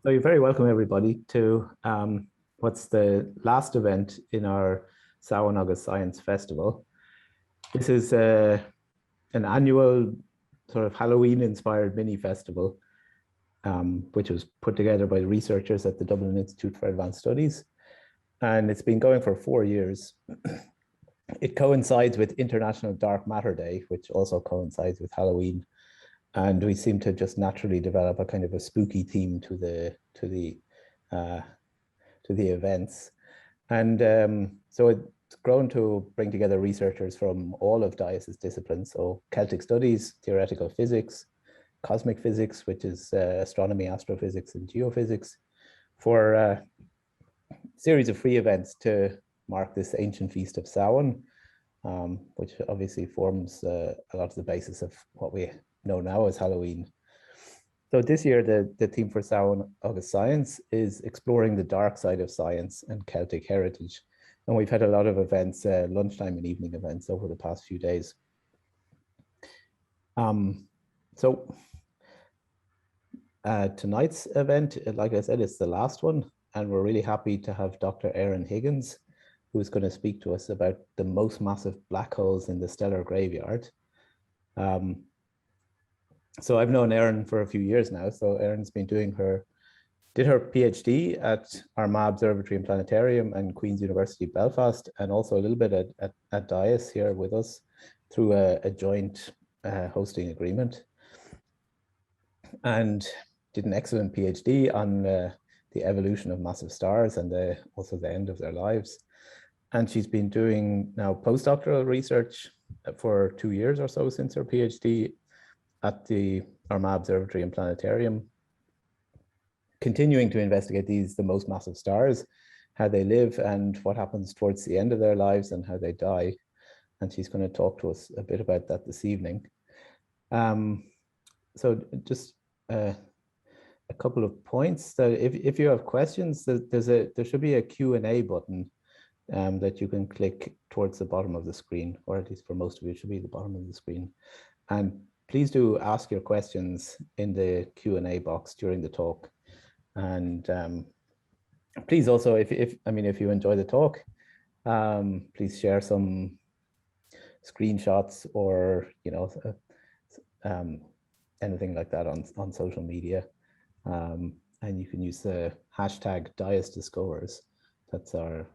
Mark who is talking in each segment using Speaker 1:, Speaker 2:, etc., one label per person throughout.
Speaker 1: So you're very welcome, everybody, to what's the last event in our Samhain Agus Science Festival. This is an annual sort of Halloween-inspired mini-festival, which was put together by the researchers at the Dublin Institute for Advanced Studies. And it's been going for 4 years. It coincides with International Dark Matter Day, which also coincides with Halloween. And we seem to just naturally develop a kind of a spooky theme to the events. And so it's grown to bring together researchers from all of DIAS's disciplines. So Celtic studies, theoretical physics, cosmic physics, which is astronomy, astrophysics, and geophysics, for a series of free events to mark this ancient feast of Samhain, which obviously forms a lot of the basis of what we know now as Halloween. So this year, the theme for Samhain Agus Science is exploring the dark side of science and Celtic heritage. And we've had a lot of events, lunchtime and evening events over the past few days. Tonight's event, like I said, is the last one. And we're really happy to have Dr. Erin Higgins, who's going to speak to us about the most massive black holes in the stellar graveyard. So I've known Erin for a few years now. So Erin's been did her PhD at Armagh Observatory Planetarium and Queen's University Belfast, and also a little bit at DIAS here with us through a joint hosting agreement. And did an excellent PhD on the evolution of massive stars and also the end of their lives. And she's been doing now postdoctoral research for 2 years or so since her PhD at the Armagh Observatory and Planetarium, continuing to investigate the most massive stars, how they live and what happens towards the end of their lives and how they die. And she's going to talk to us a bit about that this evening. So just a couple of points. That if you have questions, there should be a Q&A button that you can click towards the bottom of the screen, or at least for most of you, it should be the bottom of the screen. And please do ask your questions in the Q&A box during the talk. And please also, if you enjoy the talk, please share some screenshots or anything like that on social media. And you can use the hashtag #DiasDiscovers. That's our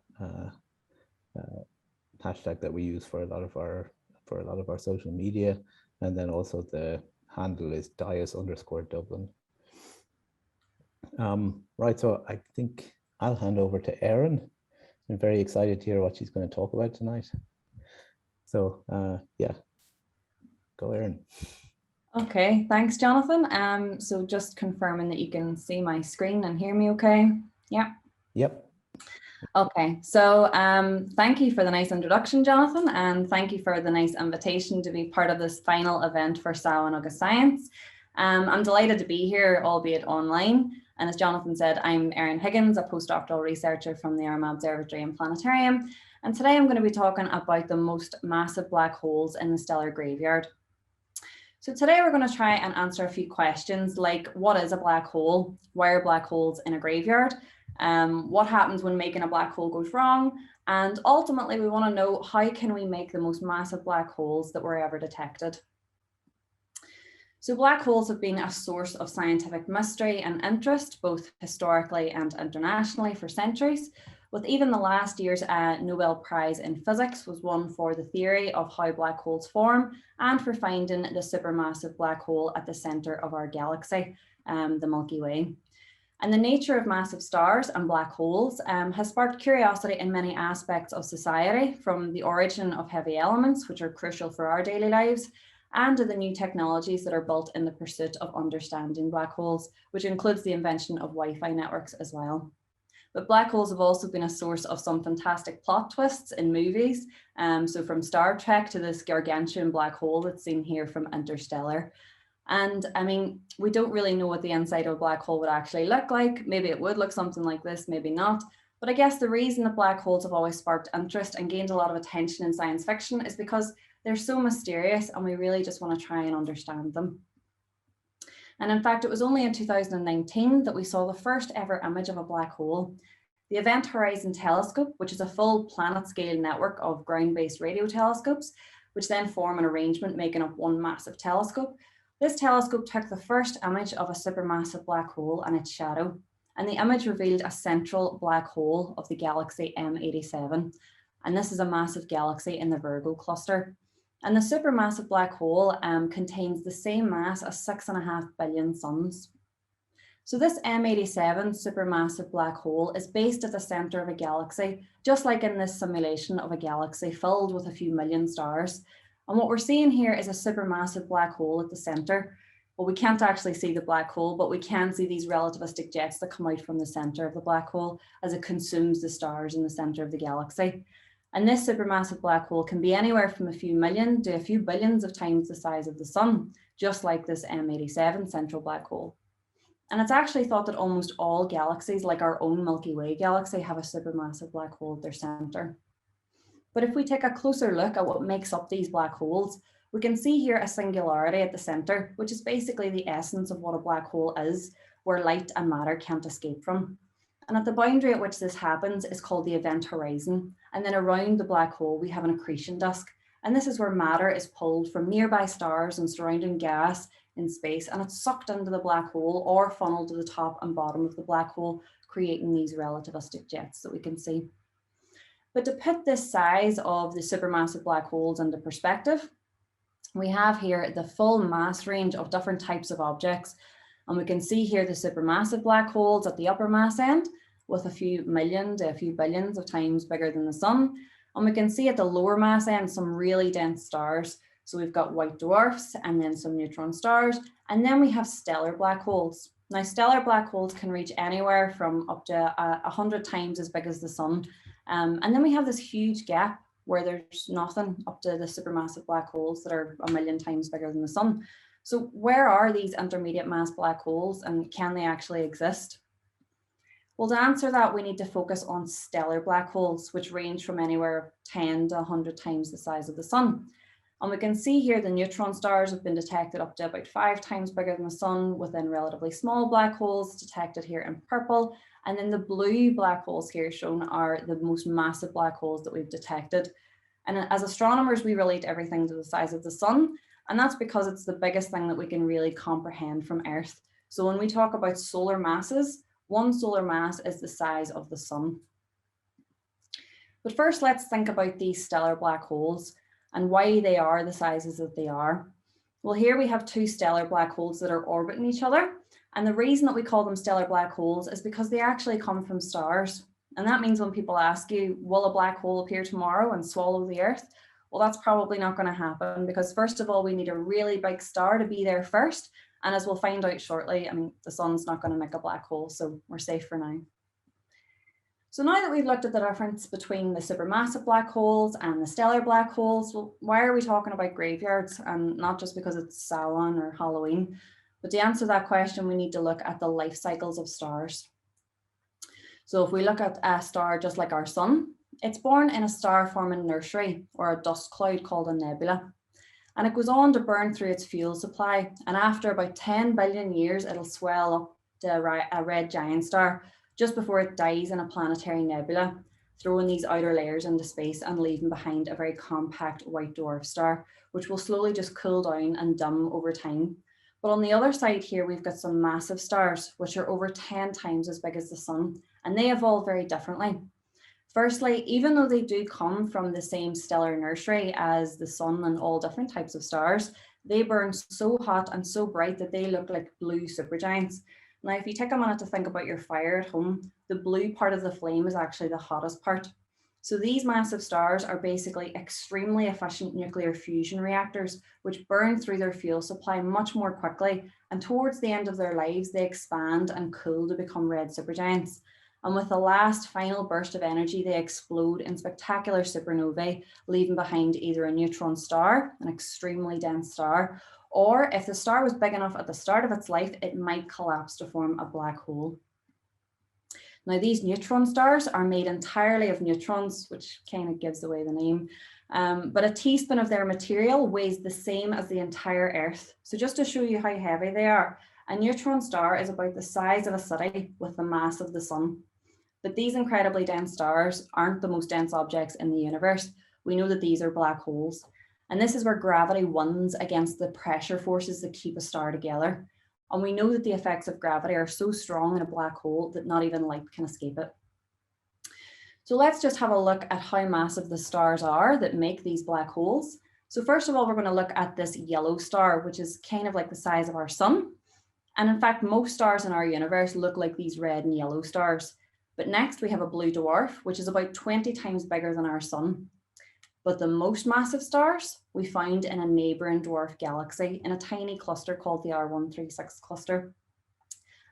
Speaker 1: hashtag that we use for a lot of our social media. And then also the handle is #Dias_Dublin. Right, so I think I'll hand over to Erin. I'm very excited to hear what she's going to talk about tonight. So yeah, go Erin.
Speaker 2: Okay, thanks, Jonathan. So just confirming that you can see my screen and hear me okay? Yeah.
Speaker 1: Yep.
Speaker 2: Okay, so thank you for the nice introduction, Jonathan, and thank you for the nice invitation to be part of this final event for Samhain Agus Science. I'm delighted to be here, albeit online. And as Jonathan said, I'm Erin Higgins, a postdoctoral researcher from the Armagh Observatory and Planetarium. And today I'm going to be talking about the most massive black holes in the stellar graveyard. So today we're going to try and answer a few questions like, what is a black hole? Why are black holes in a graveyard? What happens when making a black hole goes wrong? And ultimately, we want to know, how can we make the most massive black holes that were ever detected? So black holes have been a source of scientific mystery and interest, both historically and internationally, for centuries, with even the last year's Nobel Prize in Physics was won for the theory of how black holes form and for finding the supermassive black hole at the center of our galaxy, the Milky Way. And the nature of massive stars and black holes has sparked curiosity in many aspects of society, from the origin of heavy elements, which are crucial for our daily lives, and to the new technologies that are built in the pursuit of understanding black holes, which includes the invention of Wi-Fi networks as well. But black holes have also been a source of some fantastic plot twists in movies. So from Star Trek to this gargantuan black hole that's seen here from Interstellar. And I mean, we don't really know what the inside of a black hole would actually look like. Maybe it would look something like this, maybe not. But I guess the reason that black holes have always sparked interest and gained a lot of attention in science fiction is because they're so mysterious and we really just want to try and understand them. And in fact, it was only in 2019 that we saw the first ever image of a black hole. The Event Horizon Telescope, which is a full planet-scale network of ground-based radio telescopes, which then form an arrangement making up one massive telescope. This telescope took the first image of a supermassive black hole and its shadow, and the image revealed a central black hole of the galaxy M87. And this is a massive galaxy in the Virgo cluster. And the supermassive black hole contains the same mass as 6.5 billion suns. So this M87 supermassive black hole is based at the center of a galaxy, just like in this simulation of a galaxy filled with a few million stars. And what we're seeing here is a supermassive black hole at the center. Well, we can't actually see the black hole, but we can see these relativistic jets that come out from the center of the black hole as it consumes the stars in the center of the galaxy. And this supermassive black hole can be anywhere from a few million to a few billions of times the size of the sun, just like this M87 central black hole. And it's actually thought that almost all galaxies, like our own Milky Way galaxy, have a supermassive black hole at their center. But if we take a closer look at what makes up these black holes, we can see here a singularity at the center, which is basically the essence of what a black hole is, where light and matter can't escape from. And at the boundary at which this happens is called the event horizon. And then around the black hole, we have an accretion disk. And this is where matter is pulled from nearby stars and surrounding gas in space, and it's sucked into the black hole or funneled to the top and bottom of the black hole, creating these relativistic jets that we can see. But to put this size of the supermassive black holes into perspective, we have here the full mass range of different types of objects. And we can see here the supermassive black holes at the upper mass end with a few million to a few billions of times bigger than the sun. And we can see at the lower mass end some really dense stars. So we've got white dwarfs and then some neutron stars. And then we have stellar black holes. Now, stellar black holes can reach anywhere from up to 100 times as big as the sun. And then we have this huge gap where there's nothing up to the supermassive black holes that are 1,000,000 times bigger than the sun. So where are these intermediate mass black holes and can they actually exist? Well, to answer that, we need to focus on stellar black holes, which range from anywhere 10 to 100 times the size of the sun. And we can see here the neutron stars have been detected up to about 5 times bigger than the sun within relatively small black holes detected here in purple. And then the blue black holes here shown are the most massive black holes that we've detected. And as astronomers, we relate everything to the size of the sun. And that's because it's the biggest thing that we can really comprehend from Earth. So when we talk about solar masses, one solar mass is the size of the sun. But first, let's think about these stellar black holes and why they are the sizes that they are. Well, here we have 2 stellar black holes that are orbiting each other. And the reason that we call them stellar black holes is because they actually come from stars. And that means when people ask you, will a black hole appear tomorrow and swallow the Earth? Well, that's probably not going to happen because first of all, we need a really big star to be there first. And as we'll find out shortly, I mean, the sun's not going to make a black hole, so we're safe for now. So now that we've looked at the difference between the supermassive black holes and the stellar black holes, well, why are we talking about graveyards? And not just because it's Samhain or Halloween, but to answer that question, we need to look at the life cycles of stars. So if we look at a star just like our sun, it's born in a star-forming nursery or a dust cloud called a nebula. And it goes on to burn through its fuel supply. And after about 10 billion years, it'll swell up to a red giant star just before it dies in a planetary nebula, throwing these outer layers into space and leaving behind a very compact white dwarf star, which will slowly just cool down and dim over time. But on the other side here, we've got some massive stars, which are over 10 times as big as the sun, and they evolve very differently. Firstly, even though they do come from the same stellar nursery as the sun and all different types of stars, they burn so hot and so bright that they look like blue supergiants. Now, if you take a minute to think about your fire at home, the blue part of the flame is actually the hottest part. So these massive stars are basically extremely efficient nuclear fusion reactors, which burn through their fuel supply much more quickly. And towards the end of their lives, they expand and cool to become red supergiants. And with the last final burst of energy, they explode in spectacular supernovae, leaving behind either a neutron star, an extremely dense star, or if the star was big enough at the start of its life, it might collapse to form a black hole. Now, these neutron stars are made entirely of neutrons, which kind of gives away the name. But a teaspoon of their material weighs the same as the entire Earth. So just to show you how heavy they are, A neutron star is about the size of a city with the mass of the sun. But these incredibly dense stars aren't the most dense objects in the universe. We know that these are black holes. And this is where gravity wins against the pressure forces that keep a star together. And we know that the effects of gravity are so strong in a black hole that not even light can escape it. So let's just have a look at how massive the stars are that make these black holes. So first of all, we're going to look at this yellow star, which is kind of like the size of our sun. And in fact, most stars in our universe look like these red and yellow stars. But next we have a blue dwarf, which is about 20 times bigger than our sun. But the most massive stars we found in a neighboring dwarf galaxy in a tiny cluster called the R136 cluster.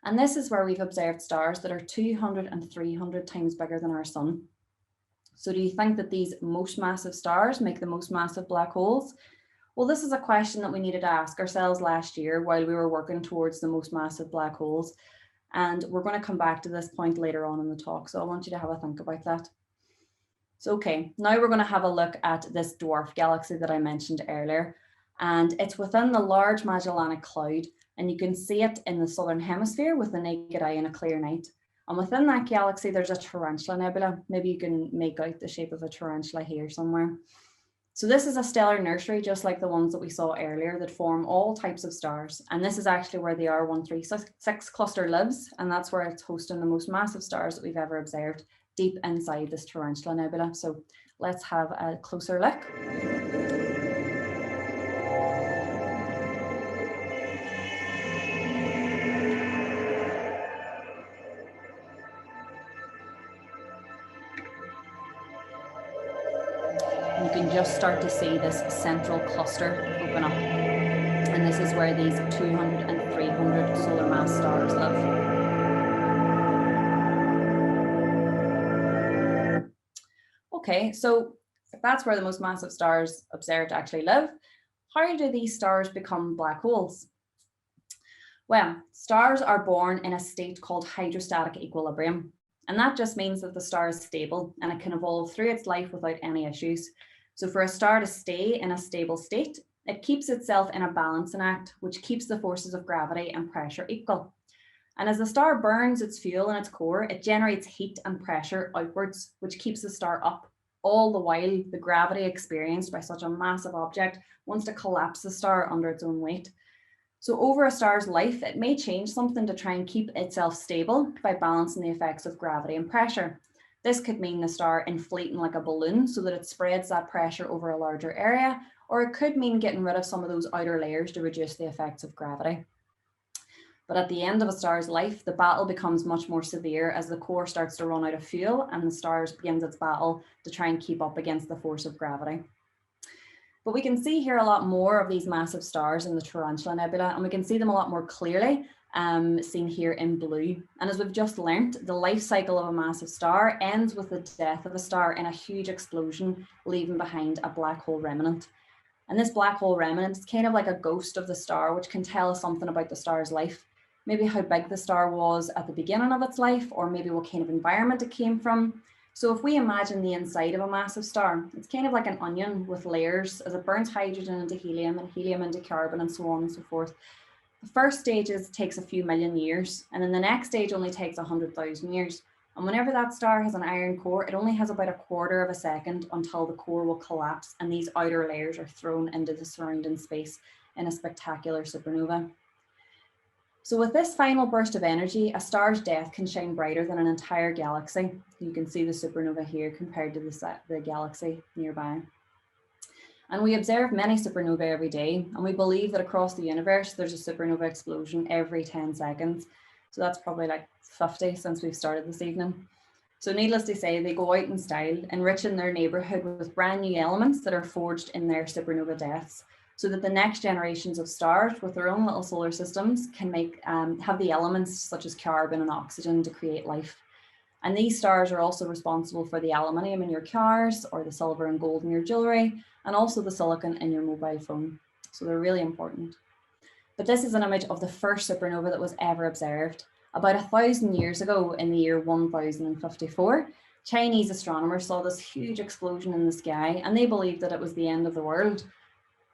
Speaker 2: And this is where we've observed stars that are 200 and 300 times bigger than our sun. So do you think that these most massive stars make the most massive black holes? Well, this is a question that we needed to ask ourselves last year while we were working towards the most massive black holes. And we're going to come back to this point later on in the talk. So I want you to have a think about that. So, okay, now we're going to have a look at this dwarf galaxy that I mentioned earlier. And it's within the Large Magellanic Cloud. And you can see it in the southern hemisphere with the naked eye in a clear night. And within that galaxy, there's a tarantula nebula. Maybe you can make out the shape of a tarantula here somewhere. So this is a stellar nursery, just like the ones that we saw earlier, that form all types of stars. And this is actually where the R136 cluster lives. And that's where it's hosting the most massive stars that we've ever observed, deep inside this tarantula nebula. So let's have a closer look. You can just start to see this central cluster open up. And this is where these 200 and 300 solar mass stars live. Okay, so if that's where the most massive stars observed actually live, how do these stars become black holes? Well, stars are born in a state called hydrostatic equilibrium. And that just means that the star is stable and it can evolve through its life without any issues. So for a star to stay in a stable state, it keeps itself in a balancing act, which keeps the forces of gravity and pressure equal. And as the star burns its fuel in its core, it generates heat and pressure outwards, which keeps the star up. All the while, the gravity experienced by such a massive object wants to collapse the star under its own weight. So over a star's life, it may change something to try and keep itself stable by balancing the effects of gravity and pressure. This could mean the star inflating like a balloon so that it spreads that pressure over a larger area, or it could mean getting rid of some of those outer layers to reduce the effects of gravity. But at the end of a star's life, the battle becomes much more severe as the core starts to run out of fuel and the star begins its battle to try and keep up against the force of gravity. But we can see here a lot more of these massive stars in the Tarantula Nebula, and we can see them a lot more clearly, seen here in blue. And as we've just learnt, the life cycle of a massive star ends with the death of a star in a huge explosion, leaving behind a black hole remnant. And this black hole remnant is kind of like a ghost of the star, which can tell us something about the star's life. Maybe how big the star was at the beginning of its life, or maybe what kind of environment it came from. So if we imagine the inside of a massive star, it's kind of like an onion with layers as it burns hydrogen into helium and helium into carbon and so on and so forth. The first stage takes a few million years, and then the next stage only takes 100,000 years. And whenever that star has an iron core, it only has about a quarter of a second until the core will collapse and these outer layers are thrown into the surrounding space in a spectacular supernova. So with this final burst of energy, a star's death can shine brighter than an entire galaxy. You can see the supernova here compared to the galaxy nearby. And we observe many supernovae every day, and we believe that across the universe, there's a supernova explosion every 10 seconds. So that's probably like 50 since we've started this evening. So needless to say, they go out in style, enriching their neighborhood with brand new elements that are forged in their supernova deaths, so that the next generations of stars with their own little solar systems can have the elements such as carbon and oxygen to create life. And these stars are also responsible for the aluminium in your cars, or the silver and gold in your jewelry, and also the silicon in your mobile phone. So they're really important. But this is an image of the first supernova that was ever observed. About 1,000 years ago, in the year 1054, Chinese astronomers saw this huge explosion in the sky, and they believed that it was the end of the world.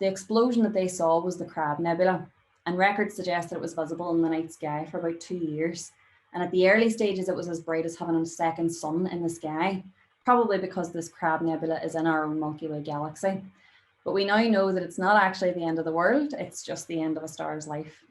Speaker 2: The explosion that they saw was the Crab Nebula. and records suggest that it was visible in the night sky for about 2 years. And at the early stages, it was as bright as having a second sun in the sky, probably because this Crab Nebula is in our own Milky Way galaxy. But we now know that it's not actually the end of the world, it's just the end of a star's life.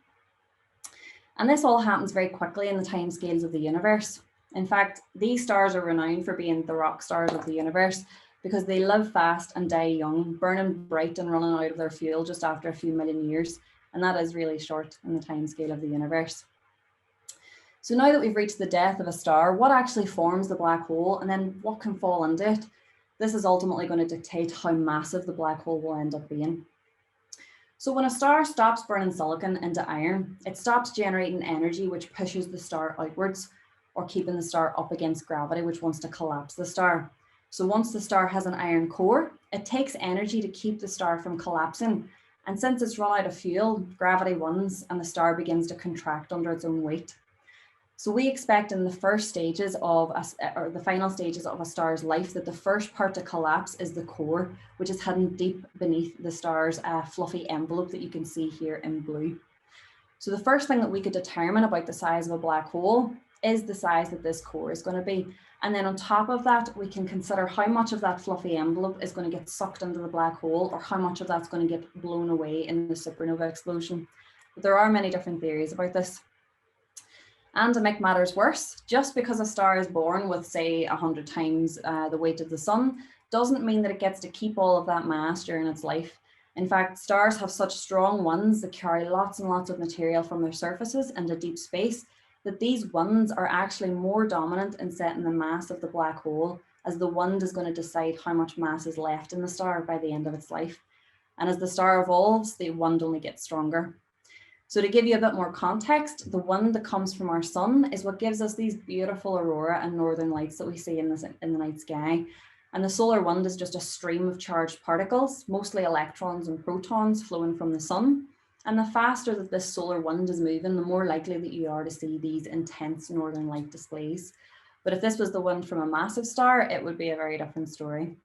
Speaker 2: And this all happens very quickly in the timescales of the universe. In fact, these stars are renowned for being the rock stars of the universe because they live fast and die young, burning bright and running out of their fuel just after a few million years. And that is really short in the timescale of the universe. So now that we've reached the death of a star, what actually forms the black hole, and then what can fall into it? This is ultimately going to dictate how massive the black hole will end up being. So when a star stops burning silicon into iron, it stops generating energy which pushes the star outwards, or keeping the star up against gravity, which wants to collapse the star. So once the star has an iron core, it takes energy to keep the star from collapsing. And since it's run out of fuel, gravity wins and the star begins to contract under its own weight. So we expect in the first stages of, or the final stages of a star's life, that the first part to collapse is the core, which is hidden deep beneath the star's fluffy envelope that you can see here in blue. So the first thing that we could determine about the size of a black hole is the size that this core is going to be. And then on top of that, we can consider how much of that fluffy envelope is going to get sucked into the black hole, or how much of that's going to get blown away in the supernova explosion. But there are many different theories about this. And to make matters worse, just because a star is born with, say, 100 times the weight of the sun, doesn't mean that it gets to keep all of that mass during its life. In fact, stars have such strong winds that carry lots and lots of material from their surfaces into deep space, that these winds are actually more dominant in setting the mass of the black hole, as the wind is going to decide how much mass is left in the star by the end of its life. And as the star evolves, the wind only gets stronger. So to give you a bit more context, the wind that comes from our sun is what gives us these beautiful aurora and northern lights that we see in the night sky. And the solar wind is just a stream of charged particles, mostly electrons and protons flowing from the sun. And the faster that this solar wind is moving, the more likely that you are to see these intense northern light displays. But if this was the wind from a massive star, it would be a very different story.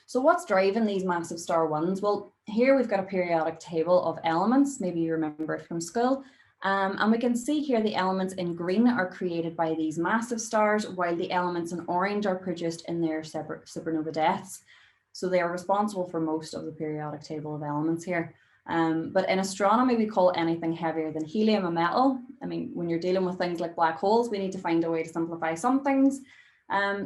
Speaker 2: So what's driving these massive star winds? Well, here we've got a periodic table of elements. Maybe you remember it from school. And we can see here the elements in green are created by these massive stars, while the elements in orange are produced in their separate supernova deaths. So they are responsible for most of the periodic table of elements here. But in astronomy, we call anything heavier than helium a metal. I mean, when you're dealing with things like black holes, we need to find a way to simplify some things.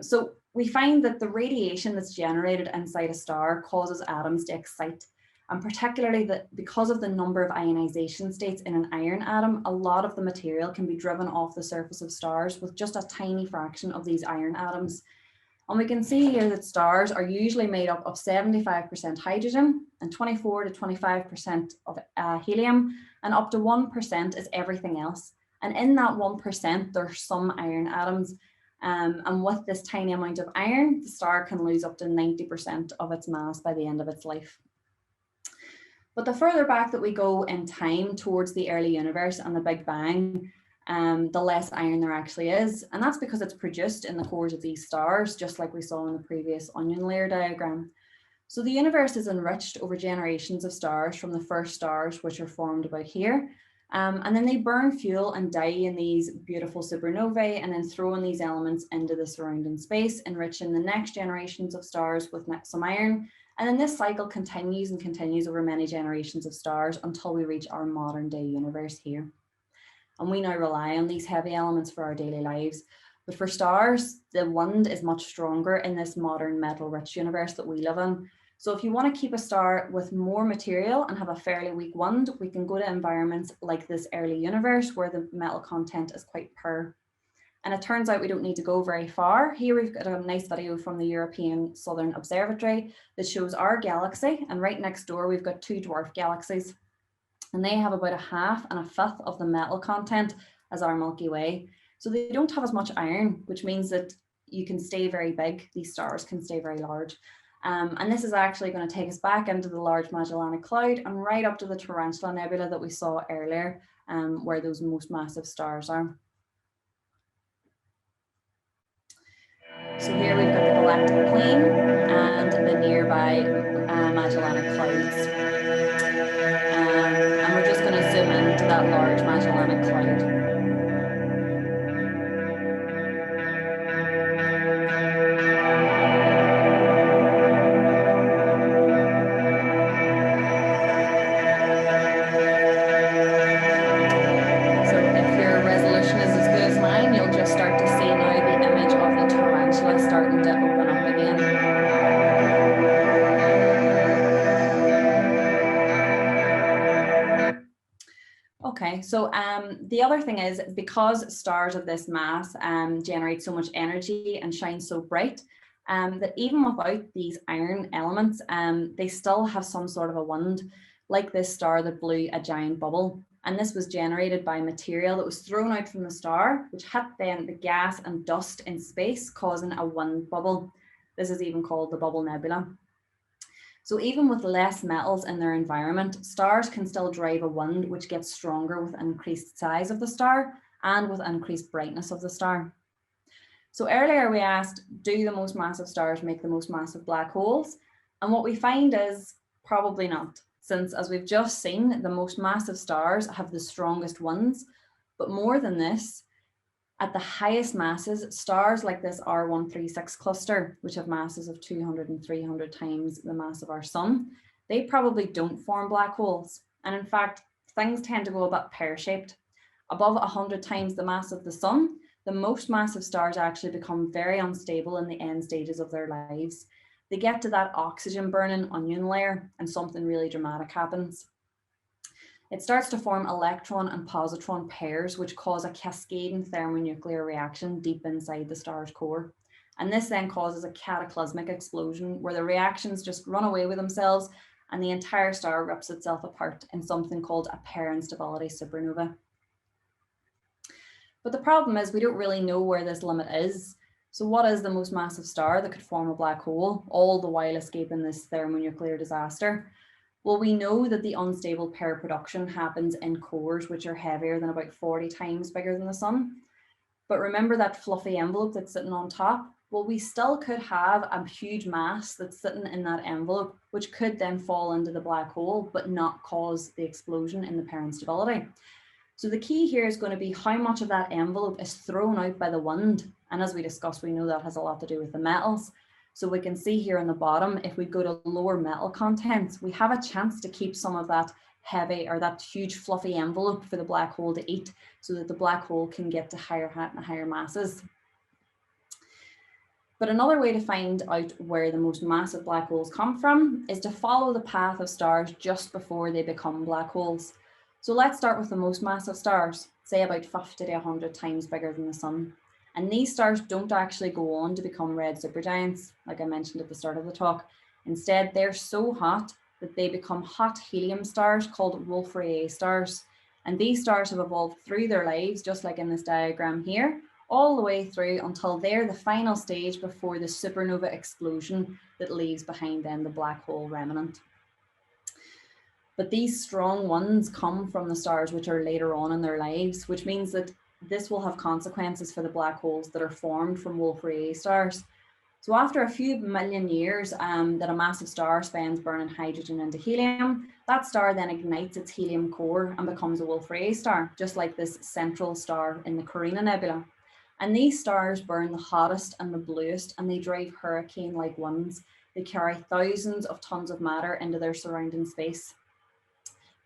Speaker 2: So we find that the radiation that's generated inside a star causes atoms to excite. And particularly because of the number of ionization states in an iron atom, a lot of the material can be driven off the surface of stars with just a tiny fraction of these iron atoms. And we can see here that stars are usually made up of 75% hydrogen and 24 to 25% of helium, and up to 1% is everything else. And in that 1%, there's some iron atoms. And with this tiny amount of iron, the star can lose up to 90% of its mass by the end of its life. But the further back that we go in time towards the early universe and the Big Bang, the less iron there actually is. And that's because it's produced in the cores of these stars, just like we saw in the previous onion layer diagram. So the universe is enriched over generations of stars from the first stars, which are formed about here. And then they burn fuel and die in these beautiful supernovae, and then throw in these elements into the surrounding space, enriching the next generations of stars with some iron. And then this cycle continues and continues over many generations of stars until we reach our modern day universe here. And we now rely on these heavy elements for our daily lives. But for stars, the wind is much stronger in this modern metal-rich universe that we live in. So if you want to keep a star with more material and have a fairly weak wind, we can go to environments like this early universe where the metal content is quite poor. And it turns out we don't need to go very far. Here we've got a nice video from the European Southern Observatory that shows our galaxy. And right next door, we've got two dwarf galaxies. And they have about a half and a fifth of the metal content as our Milky Way. So they don't have as much iron, which means that you can stay very big. These stars can stay very large. And this is actually going to take us back into the Large Magellanic Cloud and right up to the Tarantula Nebula that we saw earlier, where those most massive stars are. So here we've got the galactic plane and the nearby Magellanic Clouds. And we're just going to Magellanic Cloud. Starting to open up again. Okay, so the other thing is, because stars of this mass generate so much energy and shine so bright, that even without these iron elements, they still have some sort of a wind, like this star that blew a giant bubble. And this was generated by material that was thrown out from the star, which hit then the gas and dust in space, causing a wind bubble. This is even called the bubble nebula. So even with less metals in their environment, stars can still drive a wind which gets stronger with increased size of the star and with increased brightness of the star. So earlier we asked, do the most massive stars make the most massive black holes? And what we find is probably not, since as we've just seen, the most massive stars have the strongest winds. But more than this, at the highest masses, stars like this R136 cluster, which have masses of 200 and 300 times the mass of our sun, they probably don't form black holes. And in fact, things tend to go a bit pear-shaped. Above 100 times the mass of the sun, the most massive stars actually become very unstable in the end stages of their lives. They get to that oxygen burning onion layer and something really dramatic happens. It starts to form electron and positron pairs, which cause a cascading thermonuclear reaction deep inside the star's core. And this then causes a cataclysmic explosion where the reactions just run away with themselves and the entire star rips itself apart in something called a pair instability supernova. But the problem is we don't really know where this limit is. So what is the most massive star that could form a black hole, all the while escaping this thermonuclear disaster? Well, we know that the unstable pair production happens in cores which are heavier than about 40 times bigger than the sun. But remember that fluffy envelope that's sitting on top? Well, we still could have a huge mass that's sitting in that envelope, which could then fall into the black hole, but not cause the explosion in the pair instability. So the key here is going to be how much of that envelope is thrown out by the wind. And as we discussed, we know that has a lot to do with the metals. So we can see here on the bottom, if we go to lower metal contents, we have a chance to keep some of that heavy or that huge fluffy envelope for the black hole to eat so that the black hole can get to higher masses. But another way to find out where the most massive black holes come from is to follow the path of stars just before they become black holes. So let's start with the most massive stars, say about 50 to 100 times bigger than the sun. And these stars don't actually go on to become red supergiants, like I mentioned at the start of the talk. Instead, they're so hot that they become hot helium stars called Wolf-Rayet stars. And these stars have evolved through their lives, just like in this diagram here, all the way through until they're the final stage before the supernova explosion that leaves behind then the black hole remnant. But these strong ones come from the stars which are later on in their lives, which means that this will have consequences for the black holes that are formed from Wolf-Rayet stars. So after a few million years that a massive star spends burning hydrogen into helium, that star then ignites its helium core and becomes a Wolf-Rayet star, just like this central star in the Carina Nebula. And these stars burn the hottest and the bluest, and they drive hurricane-like winds. They carry thousands of tons of matter into their surrounding space.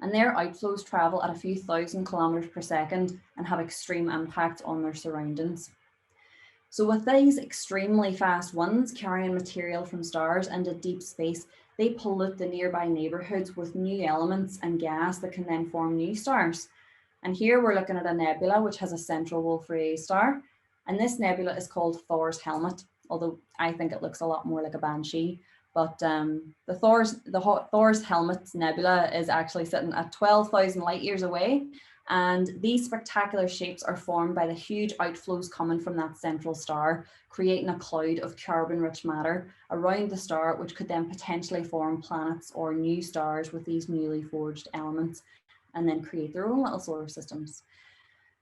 Speaker 2: And their outflows travel at a few thousand kilometers per second and have extreme impacts on their surroundings. So with these extremely fast winds carrying material from stars into deep space, they pollute the nearby neighborhoods with new elements and gas that can then form new stars. And here we're looking at a nebula which has a central Wolf-Rayet star. And this nebula is called Thor's Helmet, although I think it looks a lot more like a banshee. But the Thor's Helmet Nebula is actually sitting at 12,000 light years away. And these spectacular shapes are formed by the huge outflows coming from that central star, creating a cloud of carbon-rich matter around the star, which could then potentially form planets or new stars with these newly forged elements, and then create their own little solar systems.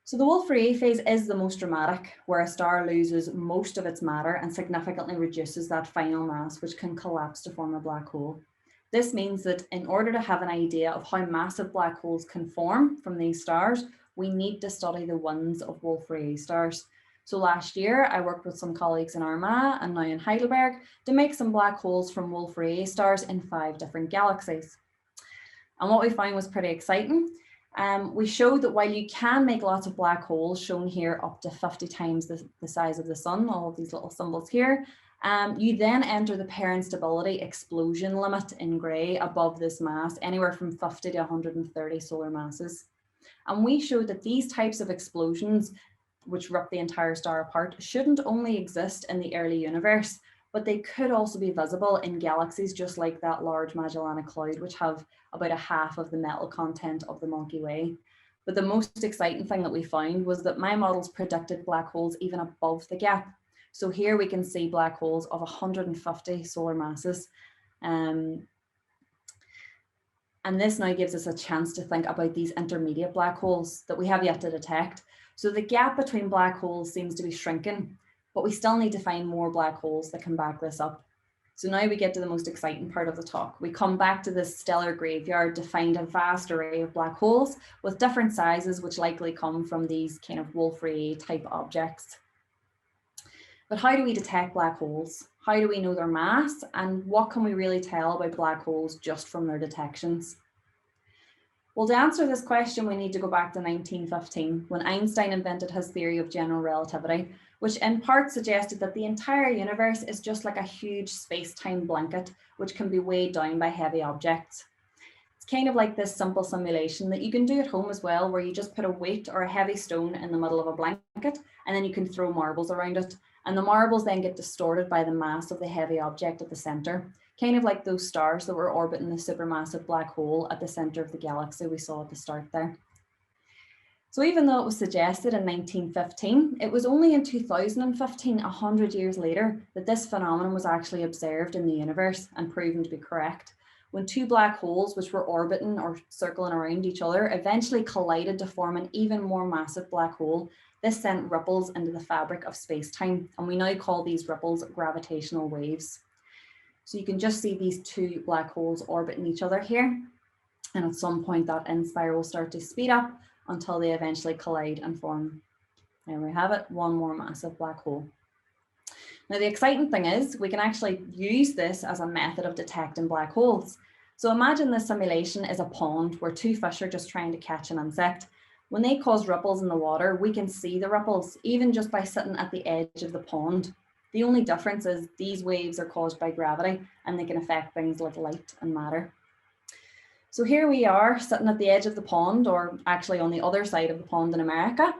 Speaker 2: So the Wolf-Rayet phase is the most dramatic, where a star loses most of its matter and significantly reduces that final mass, which can collapse to form a black hole. This means that in order to have an idea of how massive black holes can form from these stars, we need to study the winds of Wolf-Rayet stars. So last year, I worked with some colleagues in Armagh and now in Heidelberg to make some black holes from Wolf-Rayet stars in 5 different galaxies. And what we found was pretty exciting. We showed that while you can make lots of black holes, shown here up to 50 times the size of the sun, all of these little symbols here, you then enter the pair instability explosion limit in grey above this mass, anywhere from 50 to 130 solar masses. And we showed that these types of explosions, which rip the entire star apart, shouldn't only exist in the early universe, but they could also be visible in galaxies just like that large Magellanic Cloud, which have about a half of the metal content of the Milky Way. But the most exciting thing that we found was that my models predicted black holes even above the gap. So here we can see black holes of 150 solar masses. And this now gives us a chance to think about these intermediate black holes that we have yet to detect. So the gap between black holes seems to be shrinking, but we still need to find more black holes that can back this up. So now we get to the most exciting part of the talk. We come back to this stellar graveyard to find a vast array of black holes with different sizes, which likely come from these kind of Wolf-Rayet type objects. But how do we detect black holes? How do we know their mass? And what can we really tell about black holes just from their detections? Well, to answer this question, we need to go back to 1915, when Einstein invented his theory of general relativity, which in part suggested that the entire universe is just like a huge space-time blanket, which can be weighed down by heavy objects. It's kind of like this simple simulation that you can do at home as well, where you just put a weight or a heavy stone in the middle of a blanket, and then you can throw marbles around it. And the marbles then get distorted by the mass of the heavy object at the center, kind of like those stars that were orbiting the supermassive black hole at the center of the galaxy we saw at the start there. So even though it was suggested in 1915, it was only in 2015, 100 years later, that this phenomenon was actually observed in the universe and proven to be correct, when 2 black holes, which were orbiting or circling around each other, eventually collided to form an even more massive black hole. This sent ripples into the fabric of space-time, and we now call these ripples gravitational waves. So you can just see these 2 black holes orbiting each other here, and at some point that end-spiral will start to speed up until they eventually collide and form. There we have it, one more massive black hole. Now the exciting thing is we can actually use this as a method of detecting black holes. So imagine this simulation is a pond where 2 fish are just trying to catch an insect. When they cause ripples in the water, we can see the ripples, even just by sitting at the edge of the pond. The only difference is these waves are caused by gravity and they can affect things like light and matter. So here we are sitting at the edge of the pond, or actually on the other side of the pond in America,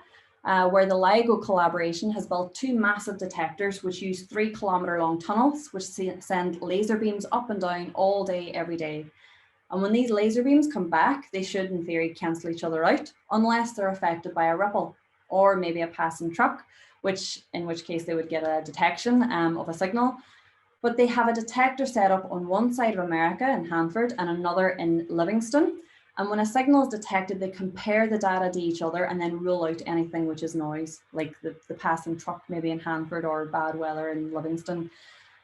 Speaker 2: where the LIGO collaboration has built 2 massive detectors which use 3-kilometer long tunnels, which send laser beams up and down all day, every day. And when these laser beams come back, they should in theory cancel each other out, unless they're affected by a ripple or maybe a passing truck, in which case they would get a detection of a signal. But they have a detector set up on one side of America in Hanford and another in Livingston. And when a signal is detected, they compare the data to each other and then rule out anything which is noise, like the passing truck maybe in Hanford or bad weather in Livingston.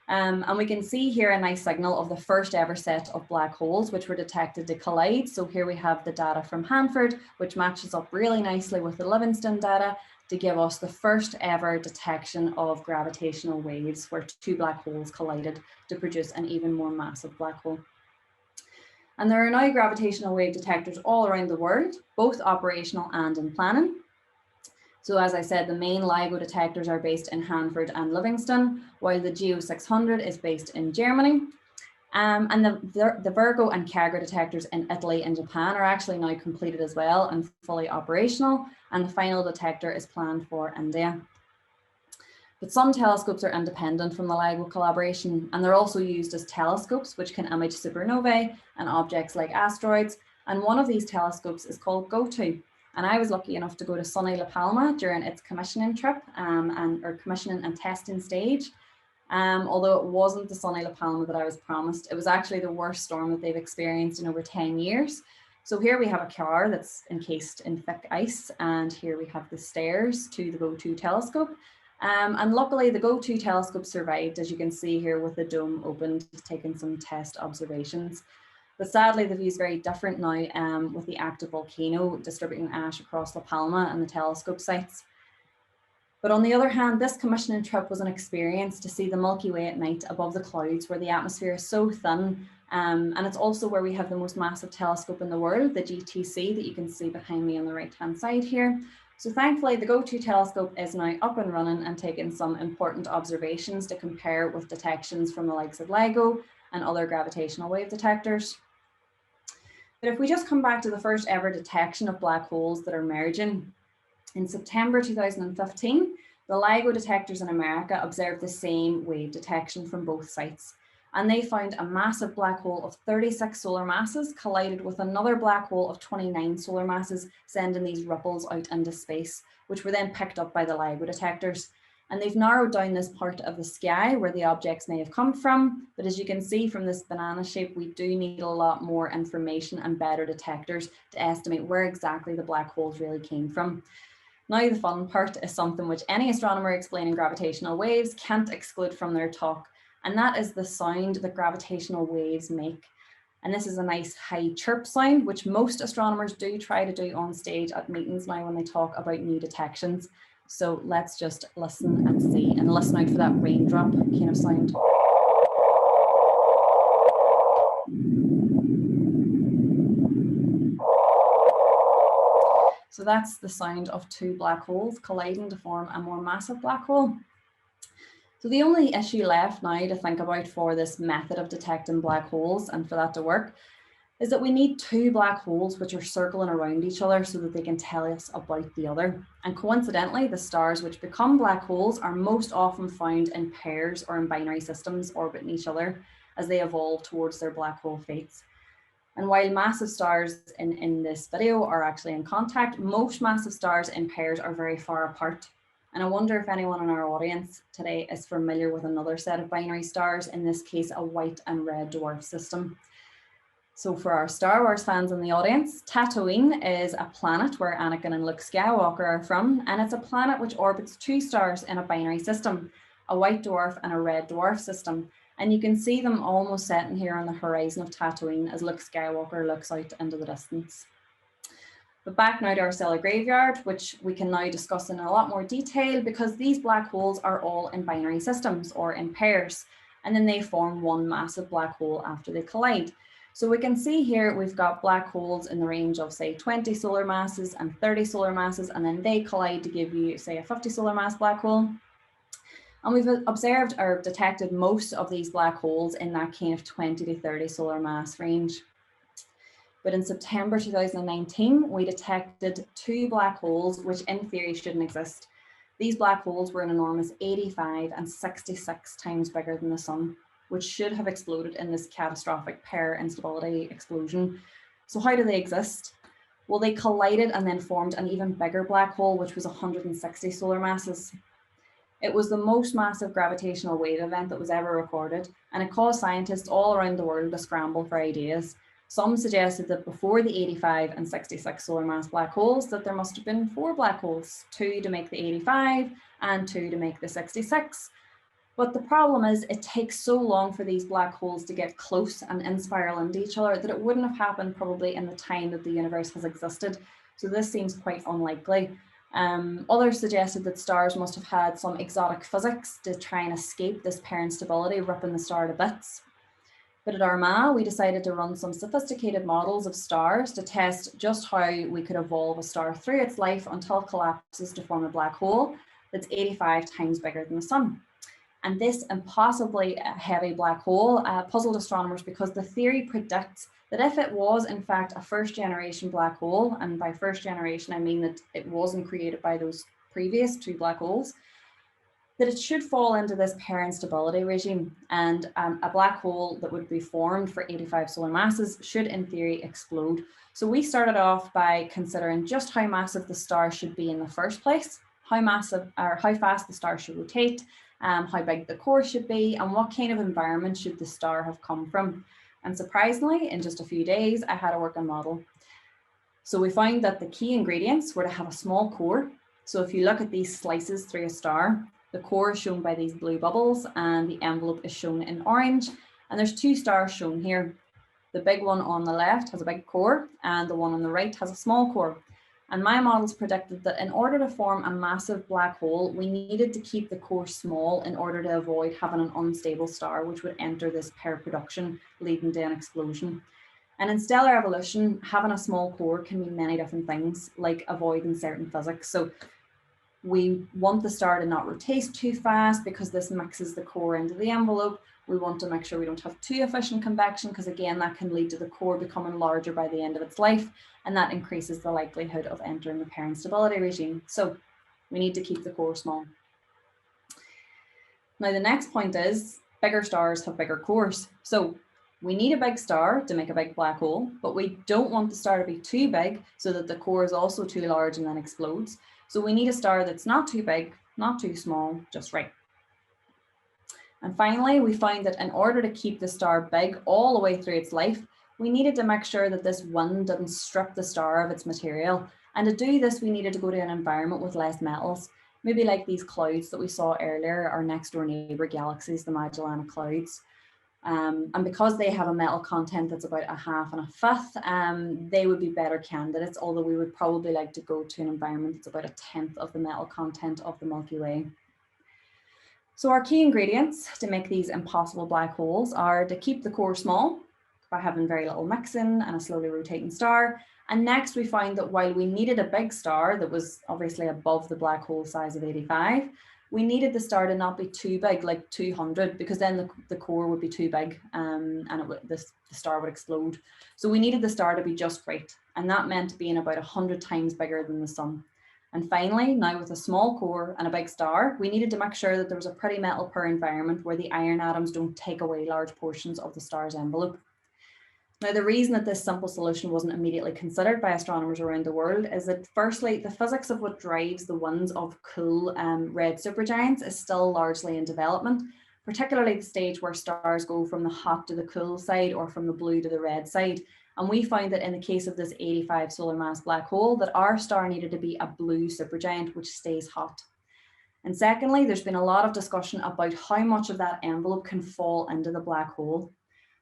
Speaker 2: And we can see here a nice signal of the first ever set of black holes, which were detected to collide. So here we have the data from Hanford, which matches up really nicely with the Livingston data to give us the first ever detection of gravitational waves where 2 black holes collided to produce an even more massive black hole. And there are now gravitational wave detectors all around the world, both operational and in planning. So as I said, the main LIGO detectors are based in Hanford and Livingston, while the GEO 600 is based in Germany. And the Virgo and Kagra detectors in Italy and Japan are actually now completed as well and fully operational, and the final detector is planned for India. But some telescopes are independent from the LIGO collaboration, and they're also used as telescopes which can image supernovae and objects like asteroids, and one of these telescopes is called GOTO. And I was lucky enough to go to sunny La Palma during its commissioning trip or commissioning and testing stage. Although it wasn't the sunny La Palma that I was promised, it was actually the worst storm that they've experienced in over 10 years. So here we have a car that's encased in thick ice, and here we have the stairs to the GOTO telescope. And luckily the GOTO telescope survived, as you can see here with the dome opened, taking some test observations. But sadly, the view is very different now with the active volcano distributing ash across La Palma and the telescope sites. But on the other hand, this commissioning trip was an experience to see the Milky Way at night above the clouds, where the atmosphere is so thin. And it's also where we have the most massive telescope in the world, the GTC, that you can see behind me on the right-hand side here. So thankfully, the GOTO telescope is now up and running and taking some important observations to compare with detections from the likes of LIGO and other gravitational wave detectors. But if we just come back to the first ever detection of black holes that are merging, in September 2015, the LIGO detectors in America observed the same wave detection from both sites. And they found a massive black hole of 36 solar masses collided with another black hole of 29 solar masses, sending these ripples out into space, which were then picked up by the LIGO detectors. And they've narrowed down this part of the sky where the objects may have come from. But as you can see from this banana shape, we do need a lot more information and better detectors to estimate where exactly the black holes really came from. Now the fun part is something which any astronomer explaining gravitational waves can't exclude from their talk, and that is the sound that gravitational waves make. And this is a nice high chirp sound, which most astronomers do try to do on stage at meetings now when they talk about new detections. So let's just listen and see, and listen out for that raindrop kind of sound. So that's the sound of two black holes colliding to form a more massive black hole. So the only issue left now to think about for this method of detecting black holes and for that to work is that we need two black holes which are circling around each other so that they can tell us about the other. And coincidentally, the stars which become black holes are most often found in pairs or in binary systems orbiting each other as they evolve towards their black hole fates. And while massive stars in this video are actually in contact, most massive stars in pairs are very far apart. And I wonder if anyone in our audience today is familiar with another set of binary stars, in this case, a white and red dwarf system. So for our Star Wars fans in the audience, Tatooine is a planet where Anakin and Luke Skywalker are from, and it's a planet which orbits two stars in a binary system, a white dwarf and a red dwarf system. And you can see them almost setting here on the horizon of Tatooine as Luke Skywalker looks out into the distance. But back now to our stellar graveyard, which we can now discuss in a lot more detail because these black holes are all in binary systems or in pairs, and then they form one massive black hole after they collide. So we can see here we've got black holes in the range of say 20 solar masses and 30 solar masses, and then they collide to give you say a 50 solar mass black hole. And we've observed or detected most of these black holes in that kind of 20 to 30 solar mass range. But in September 2019, we detected two black holes, which in theory shouldn't exist. These black holes were an enormous 85 and 66 times bigger than the sun, which should have exploded in this catastrophic pair instability explosion. So how do they exist? Well, they collided and then formed an even bigger black hole, which was 160 solar masses. It was the most massive gravitational wave event that was ever recorded, and it caused scientists all around the world to scramble for ideas. Some suggested that before the 85 and 66 solar mass black holes, that there must have been 4 black holes, 2 to make the 85 and 2 to make the 66. But the problem is it takes so long for these black holes to get close and in-spiral into each other that it wouldn't have happened probably in the time that the universe has existed. So this seems quite unlikely. Others suggested that stars must have had some exotic physics to try and escape this pair instability, ripping the star to bits. But at Armagh, we decided to run some sophisticated models of stars to test just how we could evolve a star through its life until it collapses to form a black hole that's 85 times bigger than the sun. And this impossibly heavy black hole puzzled astronomers because the theory predicts that if it was in fact a first generation black hole, and by first generation I mean that it wasn't created by those previous 2 black holes, that it should fall into this pair instability regime, and a black hole that would be formed for 85 solar masses should in theory explode. So we started off by considering just how massive the star should be in the first place, how massive or how fast the star should rotate, how big the core should be, and what kind of environment should the star have come from. And surprisingly, in just a few days, I had a working model. So we found that the key ingredients were to have a small core. So if you look at these slices through a star, the core is shown by these blue bubbles and the envelope is shown in orange. And there's 2 stars shown here. The big one on the left has a big core and the one on the right has a small core. And my models predicted that in order to form a massive black hole, we needed to keep the core small in order to avoid having an unstable star, which would enter this pair production, leading to an explosion. And in stellar evolution, having a small core can mean many different things, like avoiding certain physics. So we want the star to not rotate too fast because this mixes the core into the envelope. We want to make sure we don't have too efficient convection because again, that can lead to the core becoming larger by the end of its life, and that increases the likelihood of entering the pair instability regime. So we need to keep the core small. Now the next point is bigger stars have bigger cores. So we need a big star to make a big black hole, but we don't want the star to be too big so that the core is also too large and then explodes. So we need a star that's not too big, not too small, just right. And finally, we find that in order to keep the star big all the way through its life, we needed to make sure that this wind didn't strip the star of its material. And to do this, we needed to go to an environment with less metals, maybe like these clouds that we saw earlier, our next door neighbor galaxies, the Magellanic Clouds. And because they have a metal content that's about 1/2 and 1/5, they would be better candidates, although we would probably like to go to an environment that's about 1/10 of the metal content of the Milky Way. So our key ingredients to make these impossible black holes are to keep the core small by having very little mixing and a slowly rotating star. And next we find that while we needed a big star that was obviously above the black hole size of 85, we needed the star to not be too big, like 200, because then the core would be too big and the star would explode. So we needed the star to be just right. And that meant being about 100 times bigger than the sun. And finally, now with a small core and a big star, we needed to make sure that there was a pretty metal poor environment where the iron atoms don't take away large portions of the star's envelope. Now, the reason that this simple solution wasn't immediately considered by astronomers around the world is that firstly, the physics of what drives the winds of cool red supergiants is still largely in development, particularly the stage where stars go from the hot to the cool side or from the blue to the red side. And we found that in the case of this 85 solar mass black hole, that our star needed to be a blue supergiant, which stays hot. And secondly, there's been a lot of discussion about how much of that envelope can fall into the black hole.